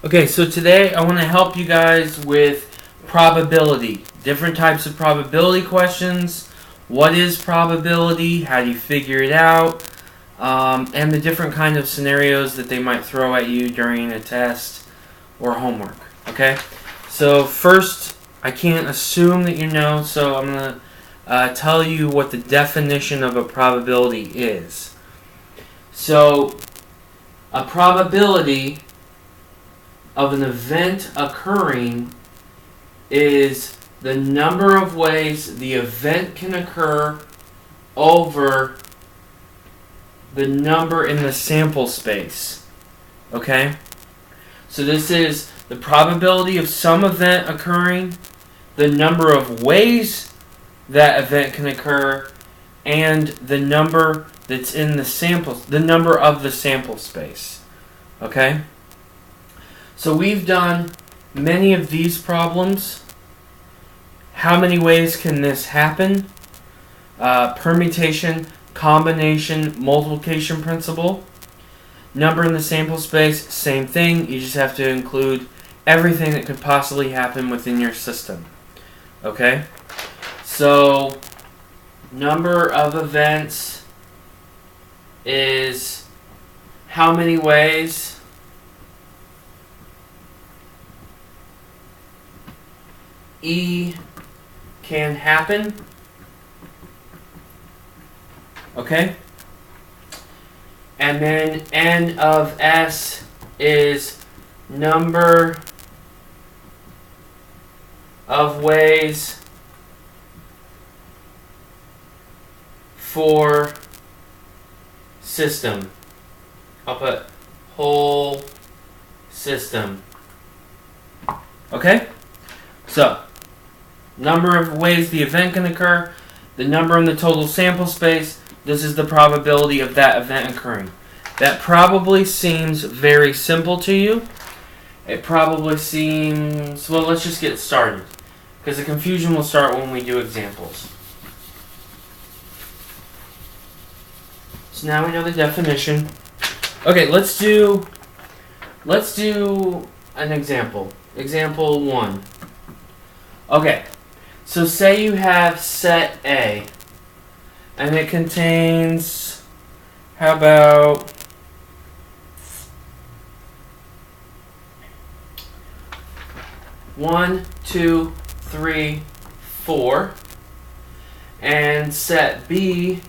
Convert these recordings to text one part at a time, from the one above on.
Okay, so today I want to help you guys with probability. Different types of probability questions. What is probability? How do you figure it out? And the different kind of scenarios that they might throw at you during a test or homework. Okay? So first, I can't assume that you know, so I'm going to tell you what the definition of a probability is. So, a probability of an event occurring is the number of ways the event can occur over the number in the sample space. Okay? So this is the probability of some event occurring, the number of ways that event can occur, and the number that's in the sample, the number of the sample space. Okay? So we've done many of these problems. How many ways can this happen? Permutation, combination, multiplication principle. Number in the sample space, same thing. You just have to include everything that could possibly happen within your system. Okay? So, number of events is how many ways E can happen. Okay? And then N of S is number of ways for system. I'll put whole system. Okay? So, number of ways the event can occur, the number in the total sample space, this is the probability of that event occurring. That probably seems very simple to you. It probably seems, well, let's just get started, because the confusion will start when we do examples. So now we know the definition. Okay, let's do an example. Example 1. Okay, so say you have set A, and it contains, how about, one, two, three, 4, and set B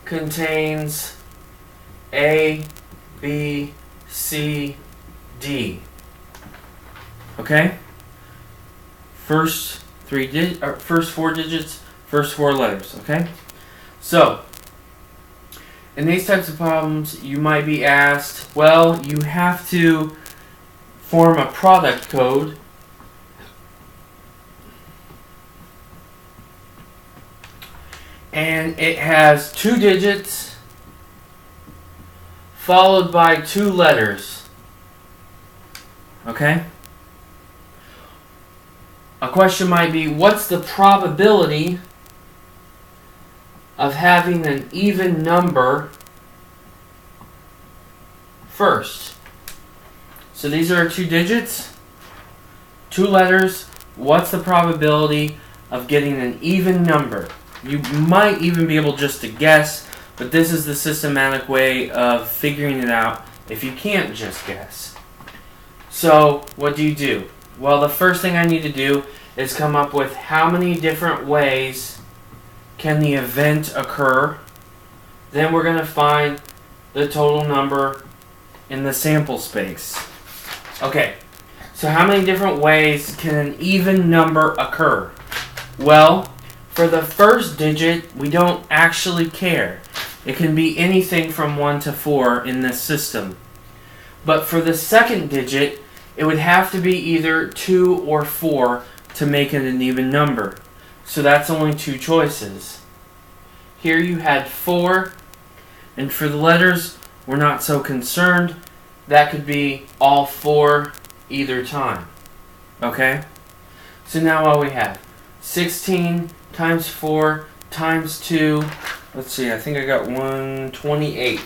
contains A, B, C, D. Okay? First 4 digits, first 4 letters, okay? So, in these types of problems, you might be asked, well, you have to form a product code and it has 2 digits followed by 2 letters. Okay? A question might be, what's the probability of having an even number first? So these are 2 digits, 2 letters. What's the probability of getting an even number? You might even be able just to guess, but this is the systematic way of figuring it out if you can't just guess. So what do? Well, the first thing I need to do is come up with how many different ways can the event occur. Then we're going to find the total number in the sample space. Okay, so how many different ways can an even number occur? Well, for the first digit, we don't actually care. It can be anything from 1 to 4 in this system. But for the second digit, it would have to be either 2 or 4 to make it an even number. So that's only 2 choices. Here you had 4, and for the letters, we're not so concerned. That could be all 4 either time. Okay? So now what we have? 16 times 4 times 2. Let's see, I think I got 128.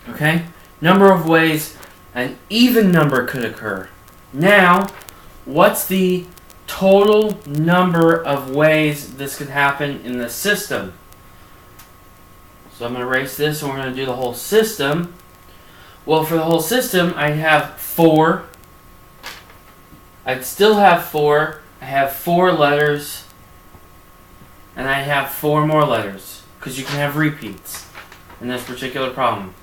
Okay? number of ways an even number could occur. Now, what's the total number of ways this could happen in the system? So I'm going to erase this and we're going to do the whole system. Well, for the whole system, I'd have 4. I'd still have 4. I have 4 letters. And I have 4 more letters. Because you can have repeats in this particular problem.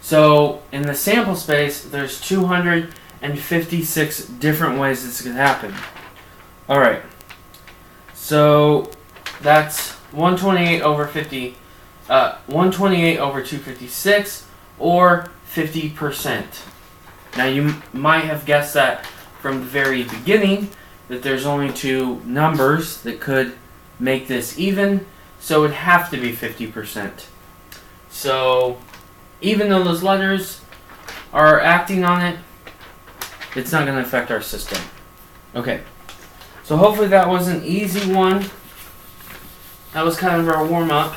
So, in the sample space, there's 256 different ways this could happen. Alright. So, that's 128 over 256, or 50%. Now, you might have guessed that from the very beginning, that there's only 2 numbers that could make this even, so it would have to be 50%. So, even though those letters are acting on it, it's not going to affect our system. Okay, so hopefully that was an easy one. That was kind of our warm-up.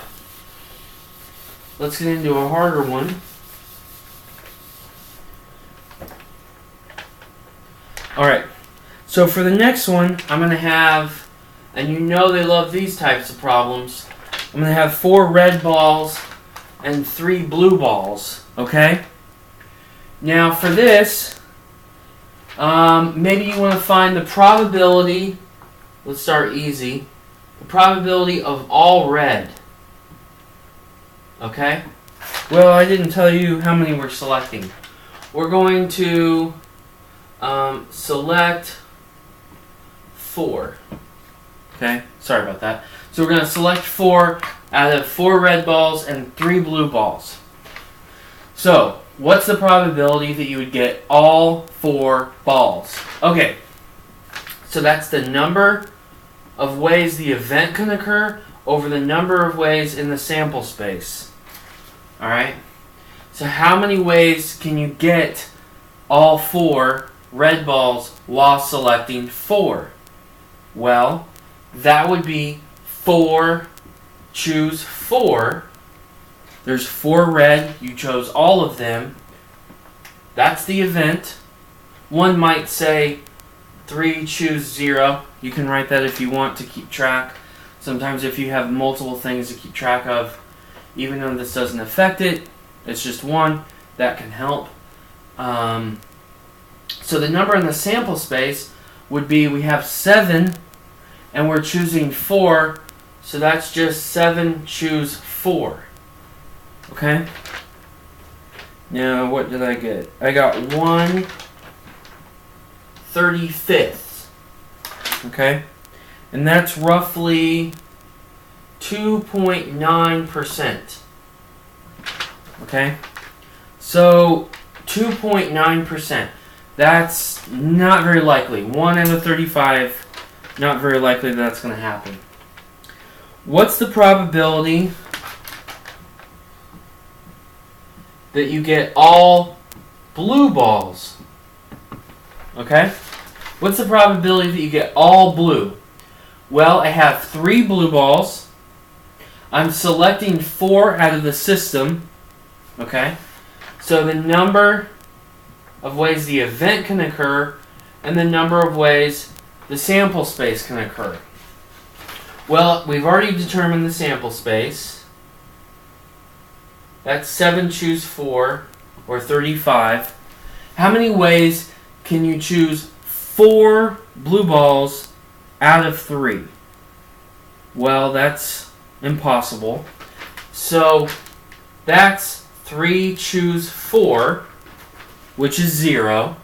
Let's get into a harder one. Alright, so for the next one, I'm going to have, and you know they love these types of problems, I'm going to have 4 red balls and 3 blue balls, okay? Now for this, maybe you want to find the probability, let's start easy, the probability of all red, okay? Well, I didn't tell you how many we're selecting. We're going to select 4. Okay, sorry about that. So we're going to select 4 out of 4 red balls and 3 blue balls. So, what's the probability that you would get all 4 balls? Okay, so that's the number of ways the event can occur over the number of ways in the sample space. Alright? So how many ways can you get all 4 red balls while selecting 4? Well, that would be 4, choose 4. There's 4 red, you chose all of them. That's the event. One might say 3, choose 0. You can write that if you want to keep track. Sometimes if you have multiple things to keep track of, even though this doesn't affect it, it's just one, that can help. So the number in the sample space would be, we have 7, and we're choosing 4, so that's just 7, choose 4. Okay? Now, what did I get? I got 1/35. Okay? And that's roughly 2.9%. Okay? So, 2.9%. That's not very likely. 1 out of 35, not very likely that's going to happen. What's the probability that you get all blue balls? Okay? What's the probability that you get all blue? Well, I have 3 blue balls. I'm selecting 4 out of the system. Okay? So the number of ways the event can occur and the number of ways the sample space can occur. Well, we've already determined the sample space. That's 7, choose 4, or 35. How many ways can you choose 4 blue balls out of 3? Well, that's impossible. So, that's 3, choose 4, which is 0.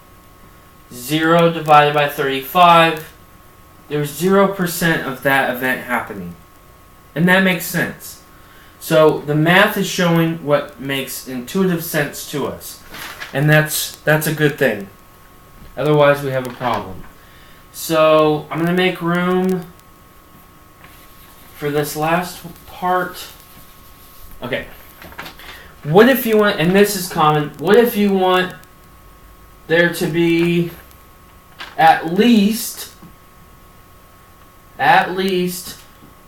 0 divided by 35, there's 0% of that event happening. And that makes sense. So the math is showing what makes intuitive sense to us. And that's a good thing. Otherwise we have a problem. So I'm going to make room for this last part. Okay. What if you want, and this is common, what if you want there to be at least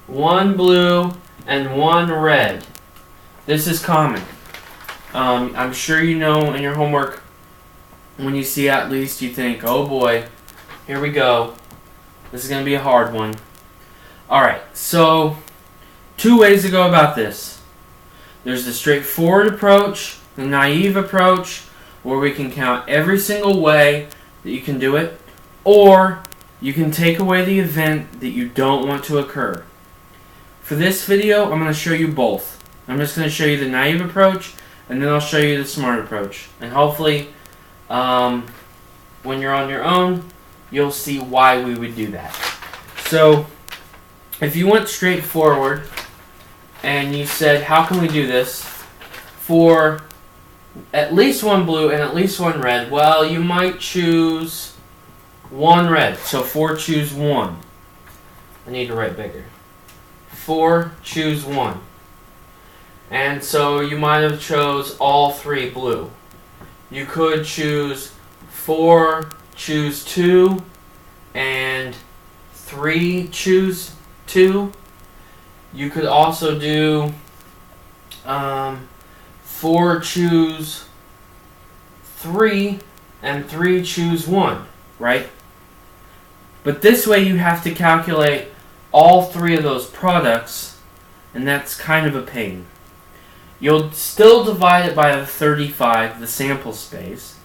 1 blue and 1 red? This is common. I'm sure you know in your homework, when you see at least, you think, oh boy, here we go. This is going to be a hard one. Alright, so 2 ways to go about this. There's the straightforward approach, the naive approach, where we can count every single way that you can do it, or you can take away the event that you don't want to occur. For this video, I'm going to show you both. I'm just going to show you the naive approach, and then I'll show you the smart approach. And hopefully, when you're on your own, you'll see why we would do that. So, if you went straightforward, and you said, how can we do this for at least one blue and at least one red? Well, you might choose one red. So 4, choose 1. I need to write bigger. 4, choose 1. And so you might have chose all 3 blue. You could choose 4, choose 2, and 3, choose 2. You could also do 4, choose 3, and 3, choose 1, right? But this way you have to calculate all 3 of those products, and that's kind of a pain. You'll still divide it by the 35, the sample space.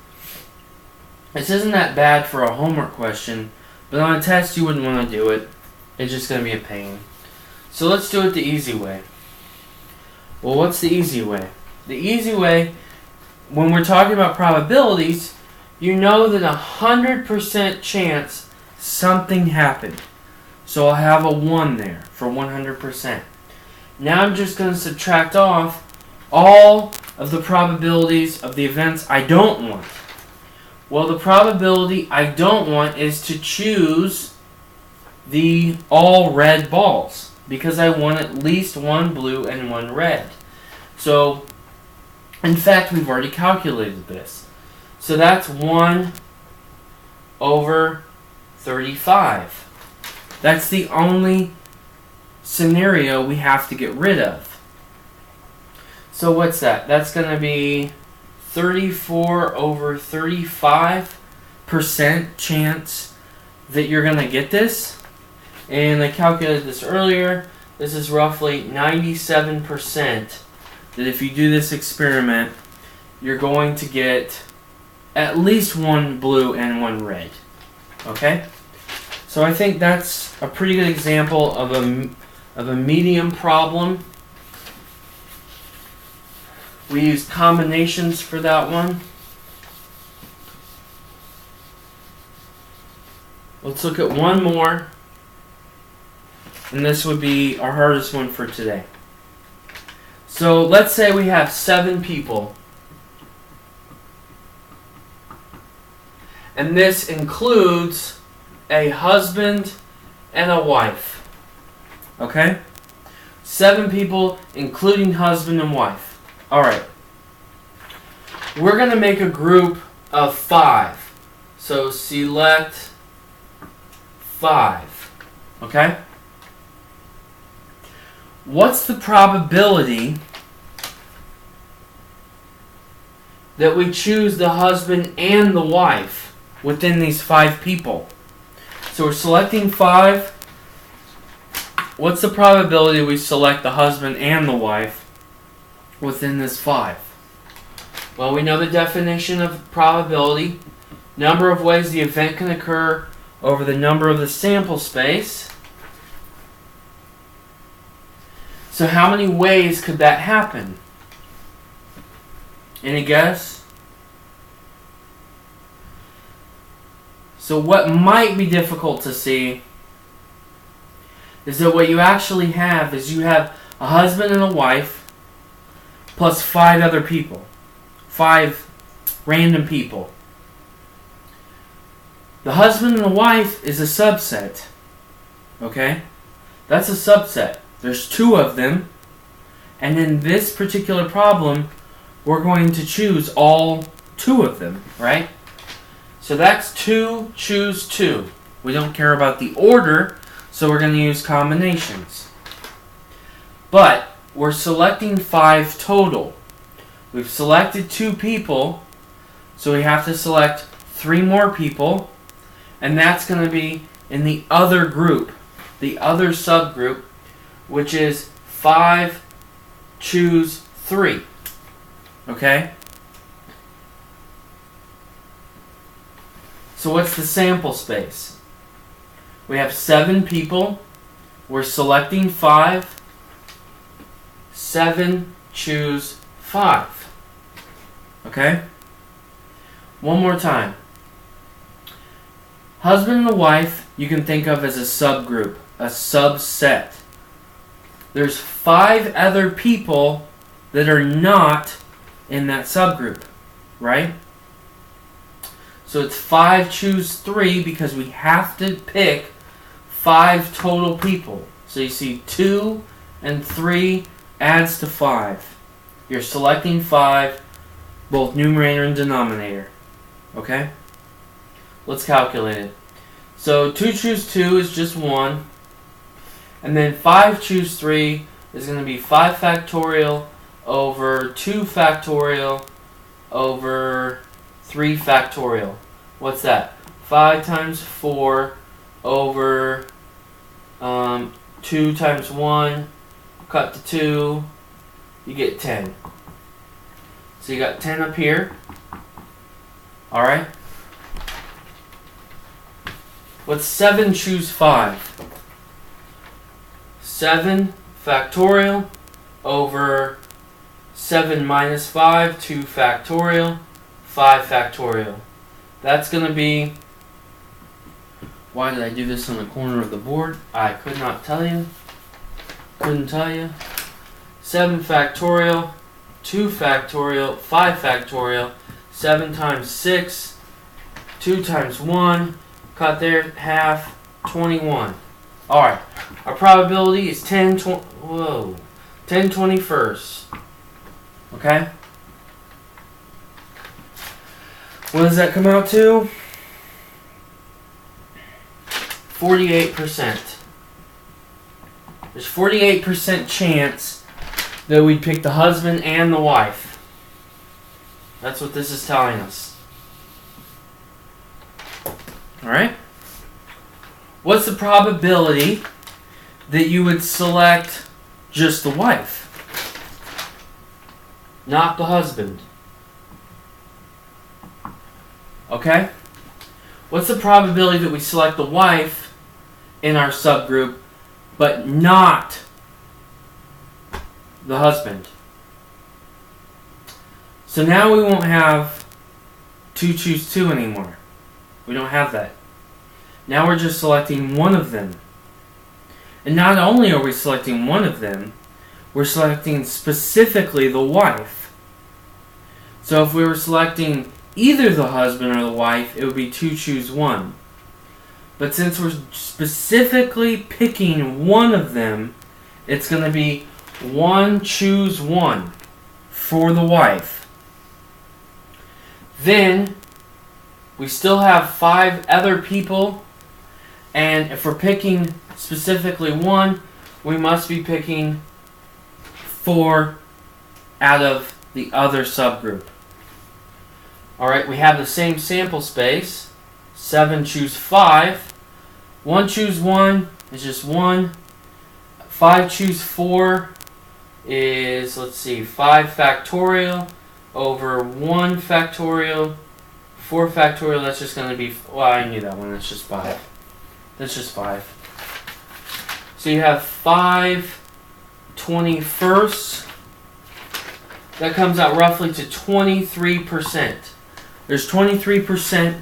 This isn't that bad for a homework question, but on a test you wouldn't want to do it. It's just going to be a pain. So let's do it the easy way. Well, what's the easy way? The easy way, when we're talking about probabilities, you know that 100% chance something happened. So I'll have a 1 there for 100%. Now I'm just going to subtract off all of the probabilities of the events I don't want. Well, the probability I don't want is to choose the all red balls, because I want at least 1 blue and 1 red. So, in fact, we've already calculated this. So that's 1 over 35. That's the only scenario we have to get rid of. So what's that? That's going to be 34 over 35% chance that you're going to get this. And I calculated this earlier. This is roughly 97% that if you do this experiment, you're going to get at least 1 blue and 1 red. Okay? So I think that's a pretty good example of a medium problem. We used combinations for that one. Let's look at one more. And this would be our hardest one for today. So let's say we have 7 people. And this includes a husband and a wife. Okay? 7 people, including husband and wife. Alright. We're going to make a group of 5. So select 5. Okay? What's the probability that we choose the husband and the wife within these 5 people? So we're selecting 5. What's the probability we select the husband and the wife within this 5? Well, we know the definition of probability. Number of ways the event can occur over the number of the sample space. So how many ways could that happen? Any guess? So what might be difficult to see is that what you actually have is you have a husband and a wife plus 5 other people. 5 random people. The husband and the wife is a subset. Okay? That's a subset. There's 2 of them. And in this particular problem, we're going to choose all 2 of them, right? So that's 2, choose 2. We don't care about the order, so we're going to use combinations. But we're selecting 5 total. We've selected 2 people, so we have to select 3 more people, and that's going to be in the other group, the other subgroup, which is 5, choose 3. Okay? So what's the sample space? We have 7 people. We're selecting 5. 7, choose 5. Okay? One more time. Husband and wife you can think of as a subgroup, a subset. There's 5 other people that are not in that subgroup, right? So it's 5 choose 3 because we have to pick 5 total people. So you see 2 and 3 adds to 5. You're selecting 5, both numerator and denominator. Okay? Let's calculate it. So 2 choose 2 is just 1. And then 5 choose 3 is going to be 5 factorial over 2 factorial over 3 factorial. What's that? 5 times 4 over 2 times 1, cut to 2, you get 10. So you got 10 up here. Alright? What's 7 choose 5? 7 factorial over 7 minus 5, 2 factorial, 5 factorial. That's going to be, why did I do this on the corner of the board? I could not tell you. Couldn't tell you. 7 factorial, 2 factorial, 5 factorial, 7 times 6, 2 times 1, cut there, half, 21. Alright, our probability is 10 21st. Okay? What does that come out to? 48%. There's 48% chance that we'd pick the husband and the wife. That's what this is telling us. Alright? What's the probability that you would select just the wife, not the husband? Okay? What's the probability that we select the wife in our subgroup, but not the husband? So now we won't have 2 choose 2 anymore. We don't have that. Now we're just selecting one of them. And not only are we selecting one of them, we're selecting specifically the wife. So if we were selecting either the husband or the wife, it would be 2 choose 1. But since we're specifically picking one of them, it's going to be 1 choose 1 for the wife. Then we still have 5 other people, and if we're picking specifically 1, we must be picking 4 out of the other subgroup. Alright, we have the same sample space. 7 choose 5. 1 choose 1 is just 1. 5 choose 4 is, let's see, 5 factorial over 1 factorial. 4 factorial, that's just going to be, well, I knew that one, that's just 5. That's just 5. So you have 5 21st. That comes out roughly to 23%. There's 23%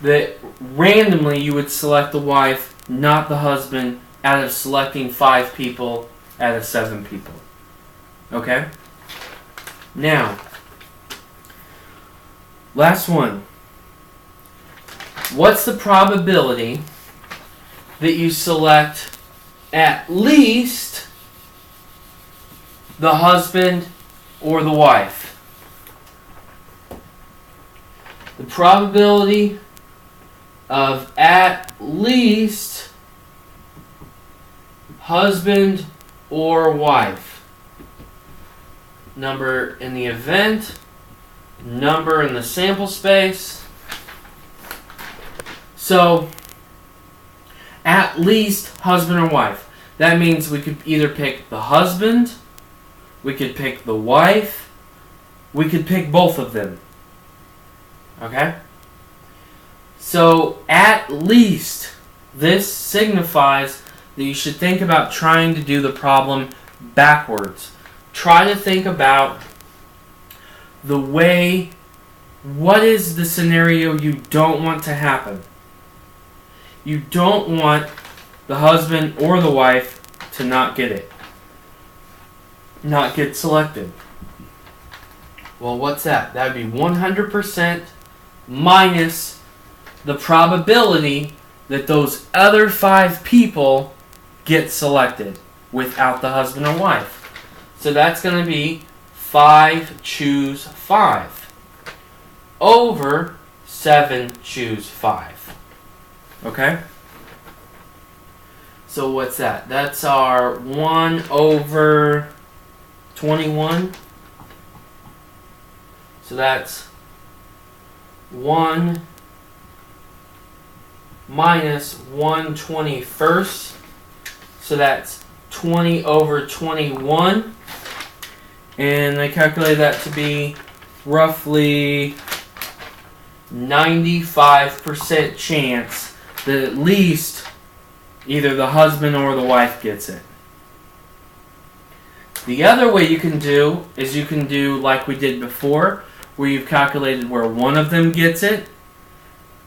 that randomly you would select the wife, not the husband, out of selecting 5 people out of 7 people. Okay? Now, last one. What's the probability that you select at least the husband or the wife? The probability of at least husband or wife. number in the event, number in the sample space. So, at least husband or wife. That means we could either pick the husband, we could pick the wife, we could pick both of them. Okay? So, at least, this signifies that you should think about trying to do the problem backwards. Try to think about the way, what is the scenario you don't want to happen? You don't want the husband or the wife to not get it. Not get selected. Well, what's that? That would be 100% minus the probability that those other 5 people get selected without the husband or wife. So that's going to be 5 choose 5 over 7 choose 5. Okay? So what's that? That's our 1 over 21. So that's 1 minus 1/21. So that's 20 over 21. And I calculated that to be roughly 95% chance that at least either the husband or the wife gets it. The other way you can do is you can do like we did before, where you've calculated where one of them gets it.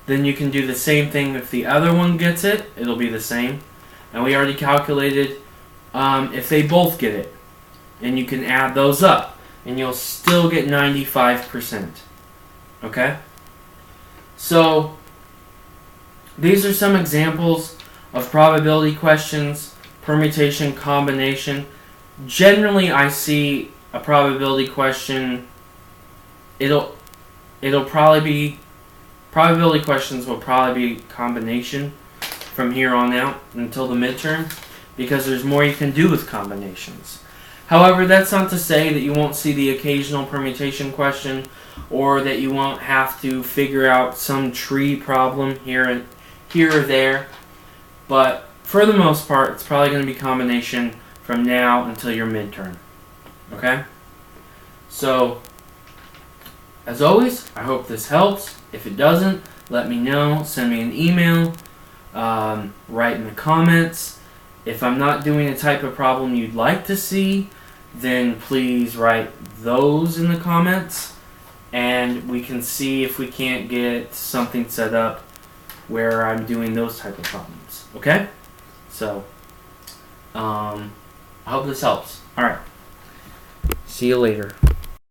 Then you can do the same thing if the other one gets it. It'll be the same. And we already calculated if they both get it. And you can add those up. And you'll still get 95%. Okay? So, these are some examples of probability questions, permutation, combination. Generally, I see a probability question, it'll probably be, probability questions will probably be combination from here on out until the midterm, because there's more you can do with combinations. However, that's not to say that you won't see the occasional permutation question, or that you won't have to figure out some tree problem here or there. But for the most part, it's probably going to be combination from now until your midterm. Okay? So, as always, I hope this helps. If it doesn't, let me know. Send me an email. Write in the comments. If I'm not doing a type of problem you'd like to see, then please write those in the comments. And we can see if we can't get something set up where I'm doing those type of problems. Okay? So, I hope this helps. Alright. See you later.